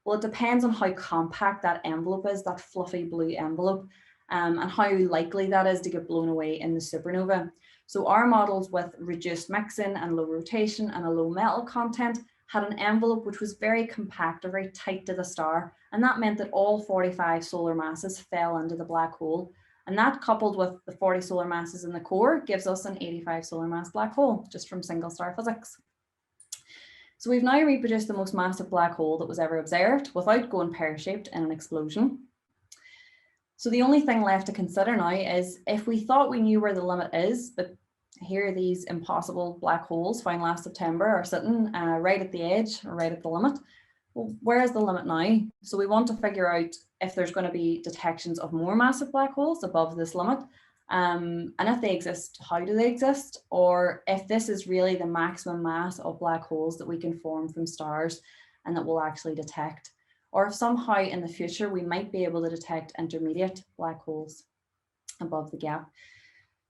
Speaker 2: Well, it depends on how compact that envelope is, that fluffy blue envelope, and how likely that is to get blown away in the supernova. So our models with reduced mixing and low rotation and a low metal content had an envelope which was very compact or very tight to the star. And that meant that all 45 solar masses fell into the black hole. And that, coupled with the 40 solar masses in the core, gives us an 85 solar mass black hole, just from single star physics. So we've now reproduced the most massive black hole that was ever observed without going pear-shaped in an explosion. So the only thing left to consider now is if we thought we knew where the limit is, but here these impossible black holes found last September are sitting right at the edge or right at the limit. Well, where is the limit now? So we want to figure out if there's going to be detections of more massive black holes above this limit. And if they exist, how do they exist? Or if this is really the maximum mass of black holes that we can form from stars and that we'll actually detect. Or if somehow in the future we might be able to detect intermediate black holes above the gap.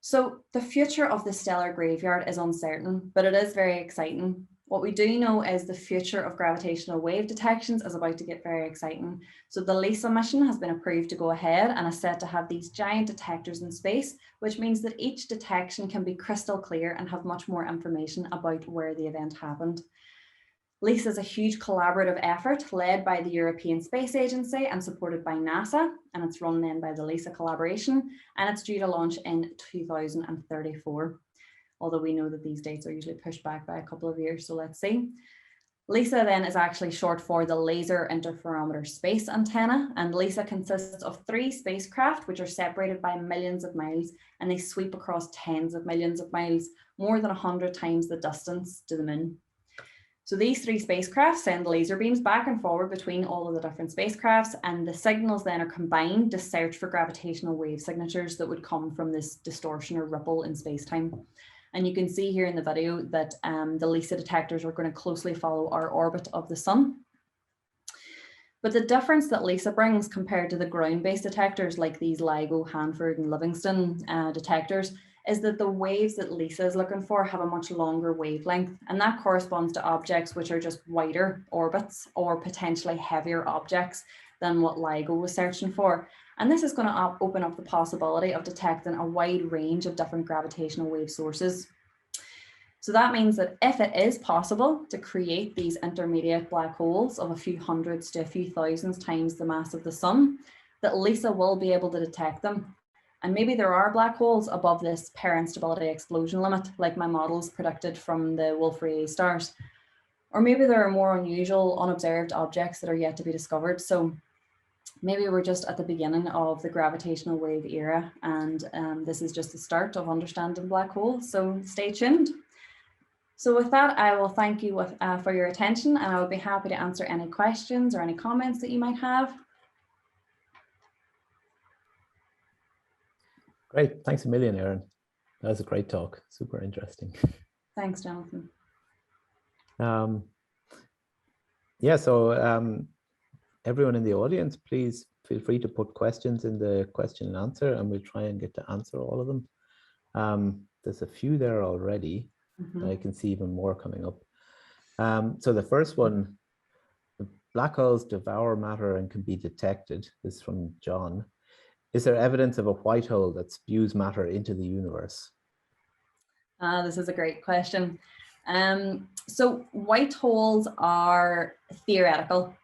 Speaker 2: So the future of the stellar graveyard is uncertain, but it is very exciting. What we do know is the future of gravitational wave detections is about to get very exciting. So the LISA mission has been approved to go ahead and is set to have these giant detectors in space, which means that each detection can be crystal clear and have much more information about where the event happened. LISA is a huge collaborative effort led by the European Space Agency and supported by NASA, and it's run then by the LISA collaboration, and it's due to launch in 2034. Although we know that these dates are usually pushed back by a couple of years, so let's see. LISA then is actually short for the Laser Interferometer Space Antenna, and LISA consists of 3 spacecraft which are separated by millions of miles, and they sweep across tens of millions of miles, more than 100 times the distance to the moon. So these 3 spacecraft send laser beams back and forward between all of the different spacecrafts, and the signals then are combined to search for gravitational wave signatures that would come from this distortion or ripple in space-time. And you can see here in the video that the LISA detectors are going to closely follow our orbit of the sun. But the difference that LISA brings compared to the ground-based detectors like these LIGO, Hanford and Livingston detectors is that the waves that LISA is looking for have a much longer wavelength, and that corresponds to objects which are just wider orbits or potentially heavier objects. than what LIGO was searching for. And this is going to open up the possibility of detecting a wide range of different gravitational wave sources. So that means that if it is possible to create these intermediate black holes of a few hundreds to a few thousands times the mass of the sun, that LISA will be able to detect them. And maybe there are black holes above this pair instability explosion limit, like my models predicted from the Wolf-Rayet stars. Or maybe there are more unusual, unobserved objects that are yet to be discovered. So maybe we're just at the beginning of the gravitational wave era, and this is just the start of understanding black holes. So stay tuned. So with that, I will thank you for your attention, and I would be happy to answer any questions or any comments that you might have.
Speaker 1: Great, thanks a million, Erin. That was a great talk, super interesting.
Speaker 2: Thanks, Jonathan.
Speaker 1: Yeah, so everyone in the audience, please feel free to put questions in the question and answer, and we'll try and get to answer all of them. There's a few there already. I can see even more coming up. So the first one, black holes devour matter and can be detected. This is from John. Is there evidence of a white hole that spews matter into the universe?
Speaker 2: This is a great question. So white holes are theoretical.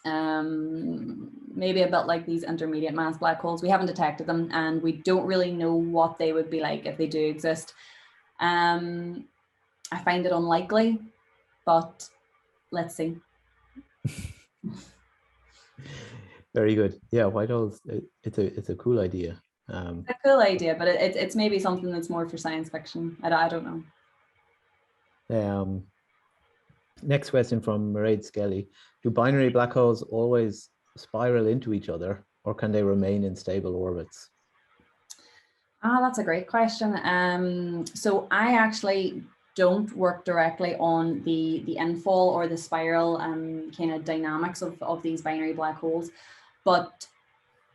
Speaker 2: Maybe a bit like these intermediate mass black holes. We haven't detected them, and we don't really know what they would be like if they do exist. I find it unlikely, but let's see.
Speaker 1: Very good. Yeah, white holes, it's a cool idea.
Speaker 2: A cool idea, but it's maybe something that's more for science fiction. I don't know.
Speaker 1: Next question from Mairead Skelly. Do binary black holes always spiral into each other, or can they remain in stable orbits?
Speaker 2: That's a great question. So I actually don't work directly on the infall or the spiral kind of dynamics of these binary black holes, but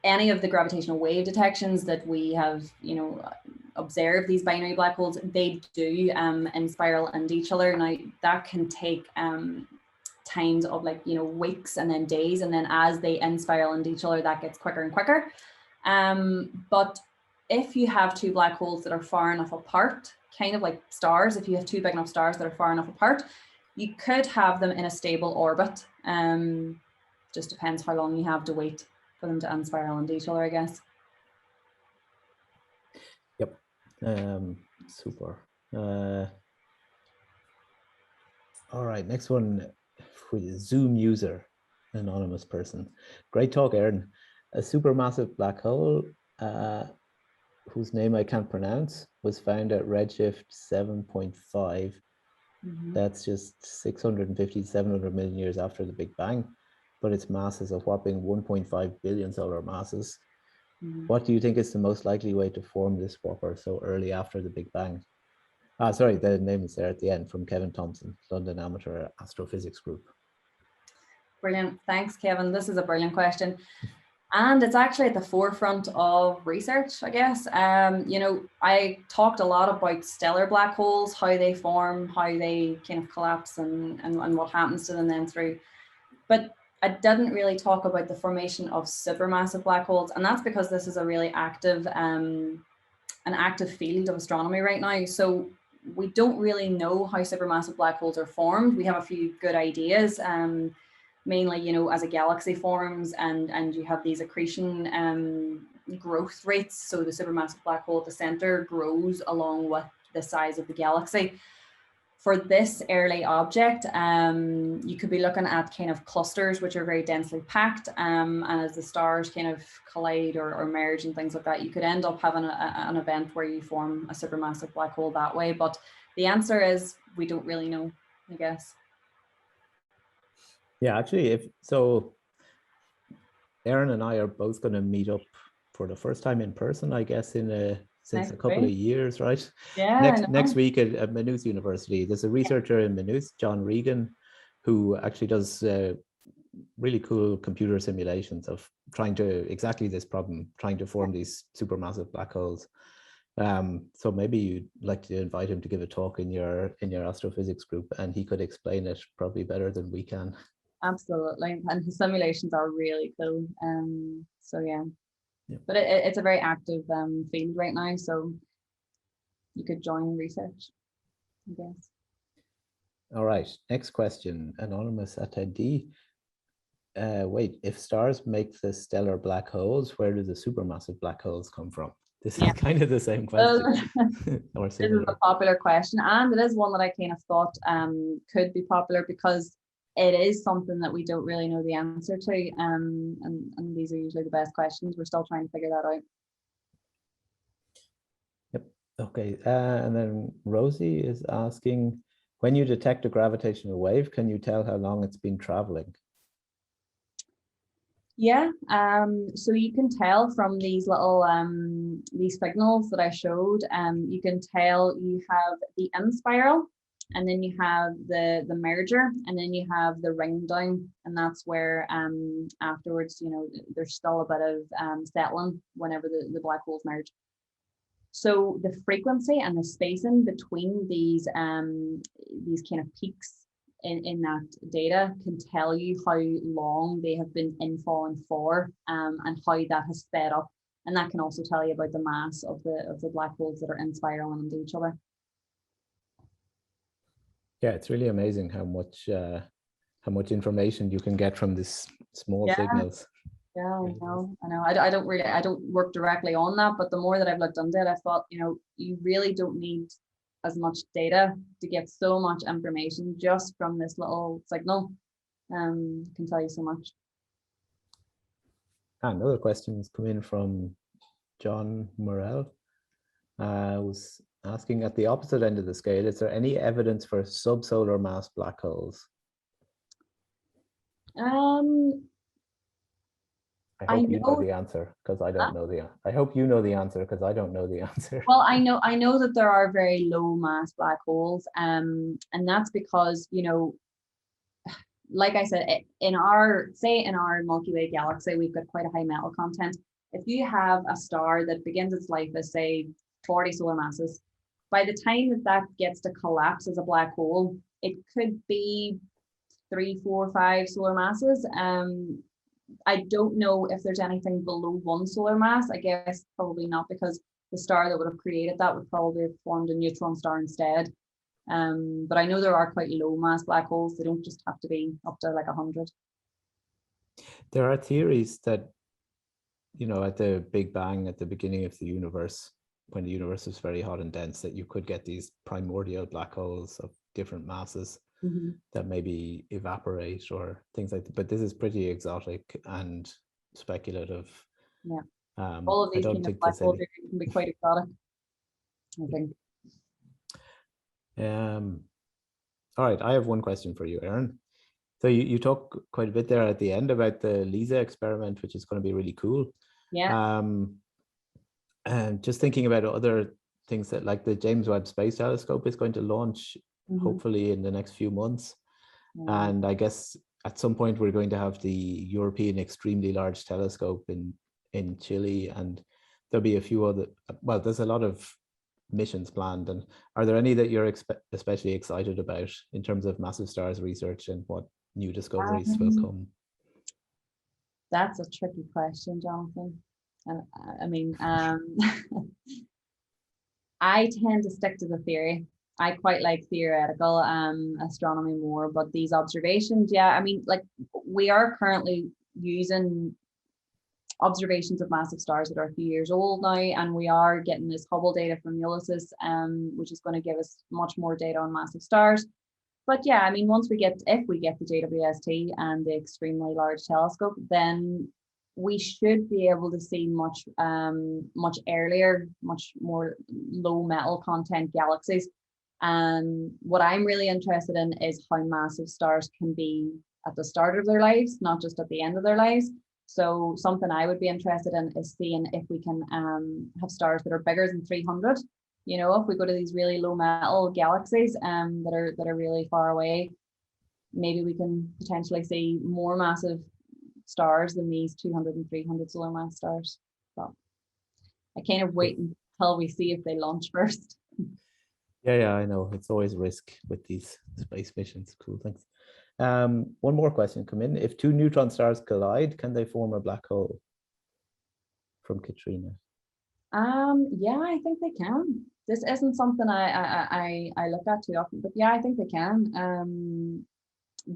Speaker 2: any of the gravitational wave detections that we have, observed these binary black holes, they do spiral into each other. Now that can take times of weeks and then days, and then as they spiral into each other, that gets quicker and quicker. But if you have two black holes that are far enough apart, kind of like stars, if you have two big enough stars that are far enough apart, you could have them in a stable orbit. Just depends how long you have to wait for them to unspiral into each other, I guess.
Speaker 1: Yep. Super. All right, next one for the Zoom user, anonymous person. Great talk, Erin. A supermassive black hole whose name I can't pronounce was found at redshift 7.5. That's just 650 to 700 million years after the Big Bang, but its mass is a whopping 1.5 billion solar masses. What do you think is the most likely way to form this whopper so early after the Big Bang? Sorry, the name is there at the end, from Kevin Thompson, London Amateur Astrophysics Group.
Speaker 2: Brilliant. Thanks, Kevin. This is a brilliant question. And it's actually at the forefront of research, I guess. I talked a lot about stellar black holes, how they form, how they kind of collapse, and what happens to them then through. But I didn't really talk about the formation of supermassive black holes, and that's because this is a really active, an active field of astronomy right now. So we don't really know how supermassive black holes are formed. We have a few good ideas. Mainly, as a galaxy forms and you have these accretion growth rates. So the supermassive black hole at the center grows along with the size of the galaxy. For this early object, you could be looking at kind of clusters, which are very densely packed. And as the stars kind of collide or merge and things like that, you could end up having an event where you form a supermassive black hole that way. But the answer is we don't really know, I guess.
Speaker 1: Yeah, actually, Erin and I are both going to meet up for the first time in person, I guess, since a couple of years, right?
Speaker 2: Yeah.
Speaker 1: Next week at Maynooth University, there's a researcher in Maynooth, John Regan, who actually does really cool computer simulations of trying to exactly this problem, trying to form these supermassive black holes. So maybe you'd like to invite him to give a talk in your astrophysics group, and he could explain it probably better than we can.
Speaker 2: Absolutely, and the simulations are really cool. So yeah,
Speaker 1: Yeah.
Speaker 2: but it's a very active field right now, so you could join research, I guess.
Speaker 1: All right, next question, anonymous attendee. Wait, if stars make the stellar black holes, where do the supermassive black holes come from? This is kind of the same question, or
Speaker 2: This is a popular question, and it is one that I kind of thought could be popular because it is something that we don't really know the answer to, and these are usually the best questions. We're still trying to figure that out.
Speaker 1: Yep. Okay. And then Rosie is asking, when you detect a gravitational wave, can you tell how long it's been traveling?
Speaker 2: Yeah, so you can tell from these little these signals that I showed, you can tell you have the in spiral, and then you have the merger, and then you have the ring down, and that's where afterwards, you know, there's still a bit of settling whenever the black holes merge. So the frequency and the spacing between these kind of peaks in that data can tell you how long they have been infalling for, and how that has sped up. And that can also tell you about the mass of the black holes that are in spiraling into each other. Yeah,
Speaker 1: it's really amazing how much information you can get from this small signals.
Speaker 2: Yeah, I know. I don't work directly on that, but the more that I've looked into it, I thought, you know, you really don't need as much data to get so much information just from this little signal. Can tell you so much.
Speaker 1: Another question has come in from John Morel. Was asking, at the opposite end of the scale, is there any evidence for subsolar mass black holes? I hope you know the answer, because I don't know the answer. I hope you know the answer, because I don't know the answer.
Speaker 2: Well, I know that there are very low mass black holes, and that's because, you know, like I said, in our Milky Way galaxy, we've got quite a high metal content. If you have a star that begins its life as, say, 40 solar masses, by the time that gets to collapse as a black hole, it could be 3, 4, 5 solar masses. I don't know if there's anything below 1 solar mass. I guess probably not, because the star that would have created that would probably have formed a neutron star instead. But I know there are quite low mass black holes. They don't just have to be up to like 100.
Speaker 1: There are theories that, you know, at the Big Bang, at the beginning of the universe, when the universe was very hot and dense, that you could get these primordial black holes of different masses that maybe evaporate or things like that. But this is pretty exotic and speculative.
Speaker 2: Yeah. All of these kind of black holes can be quite exotic, I think.
Speaker 1: All right, I have one question for you, Erin. So you talk quite a bit there at the end about the LISA experiment, which is going to be really cool.
Speaker 2: Yeah.
Speaker 1: And just thinking about other things, that like the James Webb Space Telescope is going to launch hopefully in the next few months. And I guess at some point we're going to have the European Extremely Large Telescope in Chile, and there'll be a few other, well, there's a lot of missions planned. And are there any that you're especially excited about in terms of massive stars research and what new discoveries will come?
Speaker 2: That's a tricky question, Jonathan. And I mean, I tend to stick to the theory. I quite like theoretical astronomy more, but these observations, yeah, I mean, like, we are currently using observations of massive stars that are a few years old now, and we are getting this Hubble data from Ulysses, which is going to give us much more data on massive stars. But yeah, I mean, if we get the JWST and the Extremely Large Telescope, then we should be able to see much earlier, much more low metal content galaxies. And what I'm really interested in is how massive stars can be at the start of their lives, not just at the end of their lives. So something I would be interested in is seeing if we can have stars that are bigger than 300. You know, if we go to these really low metal galaxies that are really far away, maybe we can potentially see more massive stars than these 200 and 300 solar mass stars. But I kind of wait until we see if they launch first.
Speaker 1: Yeah, I know. It's always risk with these space missions. Cool, thanks. One more question come in. If two neutron stars collide, can they form a black hole? From Katrina.
Speaker 2: Yeah, I think they can. This isn't something I look at too often, but yeah, I think they can.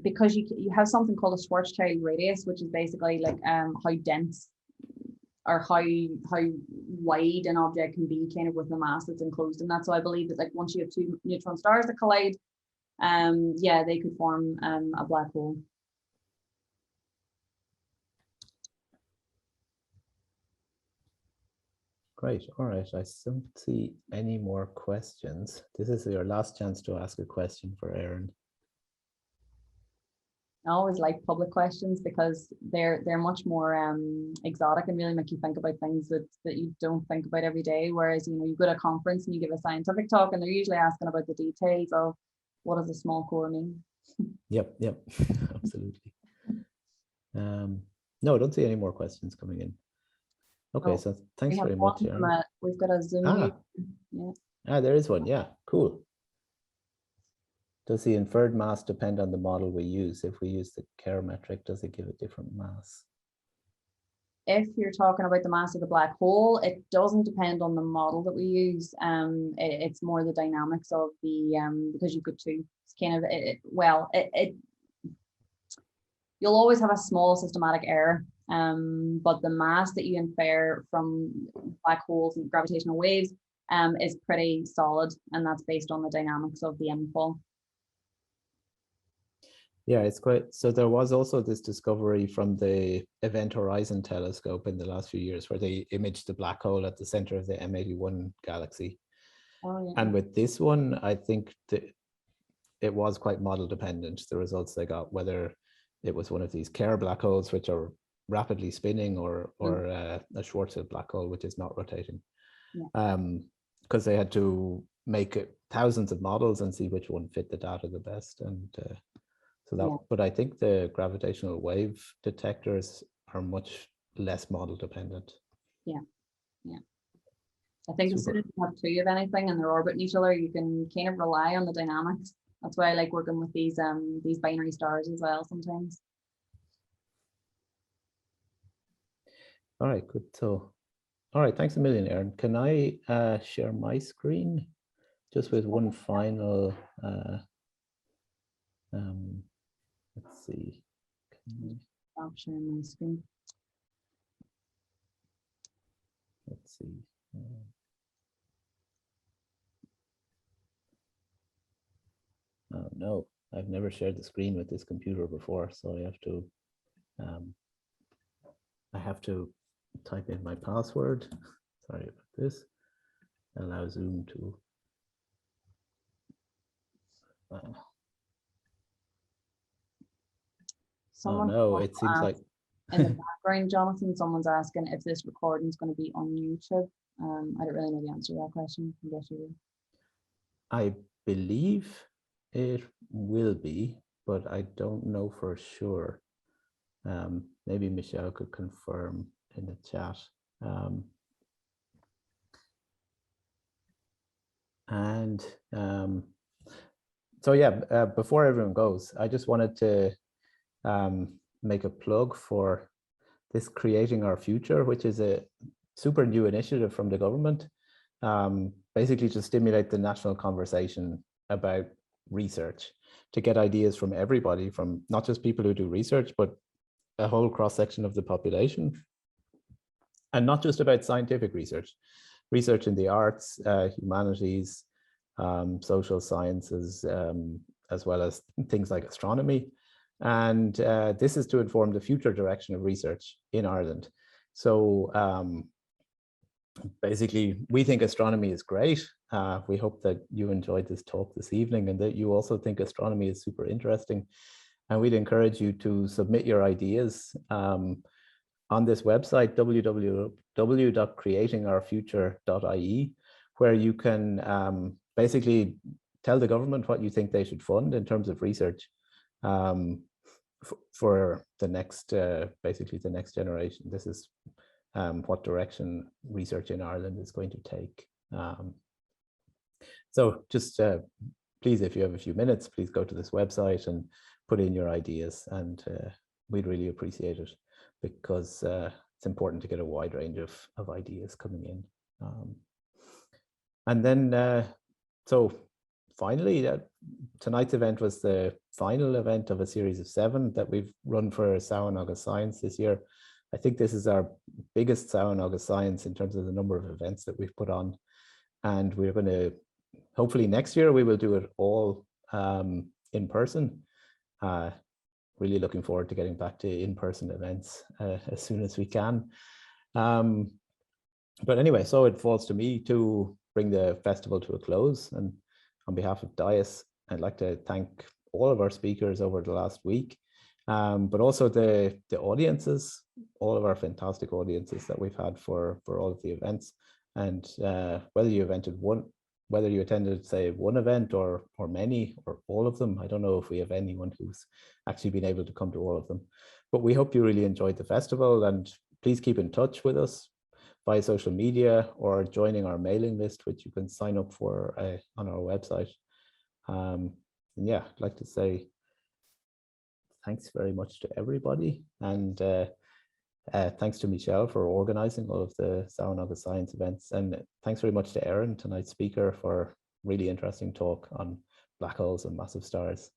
Speaker 2: Because you have something called a Schwarzschild radius, which is basically like how dense or how wide an object can be kind of with the mass that's enclosed in that. So I believe that like once you have two neutron stars that collide, yeah, they could form a black hole.
Speaker 1: Great. All right. I don't see any more questions. This is your last chance to ask a question for Erin.
Speaker 2: I always like public questions because they're much more exotic and really make you think about things that you don't think about every day. Whereas, you know, you go to a conference and you give a scientific talk and they're usually asking about the details of what does a small core mean.
Speaker 1: Yep, absolutely. No, I don't see any more questions coming in. Okay, so thanks very much, Erin.
Speaker 2: We've got a Zoom.
Speaker 1: Yeah. There is one. Yeah, cool. Does the inferred mass depend on the model we use? If we use the Kerr metric, does it give a different mass?
Speaker 2: If you're talking about the mass of the black hole, it doesn't depend on the model that we use. It's more the dynamics of the because you could too. It's kind of you'll always have a small systematic error. But the mass that you infer from black holes and gravitational waves is pretty solid, and that's based on the dynamics of the infall.
Speaker 1: Yeah, it's quite, so there was also this discovery from the Event Horizon telescope in the last few years where they imaged the black hole at the center of the M81 galaxy. Oh, yeah. And with this one, I think that it was quite model dependent, the results they got, whether it was one of these Kerr black holes, which are rapidly spinning, or a Schwarzschild black hole, which is not rotating. Yeah. Because they had to make thousands of models and see which one fit the data the best. And so that, but I think the gravitational wave detectors are much less model dependent. Yeah. I think as soon as you have two of anything and they're orbiting each other, you can kind of rely on the dynamics. That's why I like working with these binary stars as well sometimes. All right, good. So, all right, thanks a million, Erin. Can I share my screen just with one final? Let's see. I'll share my screen. Let's see. Oh no, I've never shared the screen with this computer before, so I have to type in my password. Sorry about this. Allow Zoom to. Oh no, it seems like in the background, Jonathan, someone's asking if this recording is going to be on YouTube. I don't really know the answer to that question. I believe it will be, but I don't know for sure. Maybe Michelle could confirm in the chat. So yeah, before everyone goes, I just wanted to make a plug for this Creating Our Future, which is a super new initiative from the government, basically to stimulate the national conversation about research, to get ideas from everybody, from not just people who do research, but a whole cross-section of the population, and not just about scientific research, research in the arts, humanities, social sciences, as well as things like astronomy. And this is to inform the future direction of research in Ireland. So basically, we think astronomy is great. We hope that you enjoyed this talk this evening and that you also think astronomy is super interesting. And we'd encourage you to submit your ideas on this website, www.creatingourfuture.ie, where you can basically tell the government what you think they should fund in terms of research for the next, basically the next generation. This is what direction research in Ireland is going to take. So just please, if you have a few minutes, please go to this website and put in your ideas, and we'd really appreciate it, because it's important to get a wide range of ideas coming in. And then, so finally, tonight's event was the final event of a series of 7 that we've run for Samhain August Science this year. I think this is our biggest Samhain August Science in terms of the number of events that we've put on. And we're going to, hopefully next year, we will do it all in person. Really looking forward to getting back to in-person events as soon as we can. But anyway, so it falls to me to bring the festival to a close. And on behalf of DIAS, I'd like to thank all of our speakers over the last week, but also the audiences, all of our fantastic audiences that we've had for all of the events. And whether you attended, say, one event or many or all of them, I don't know if we have anyone who's actually been able to come to all of them. But we hope you really enjoyed the festival, and please keep in touch with us via social media or joining our mailing list, which you can sign up for on our website. And yeah, I'd like to say thanks very much to everybody, and thanks to Michelle for organizing all of the Samhain August Science events, and thanks very much to Erin, tonight's speaker, for really interesting talk on black holes and massive stars.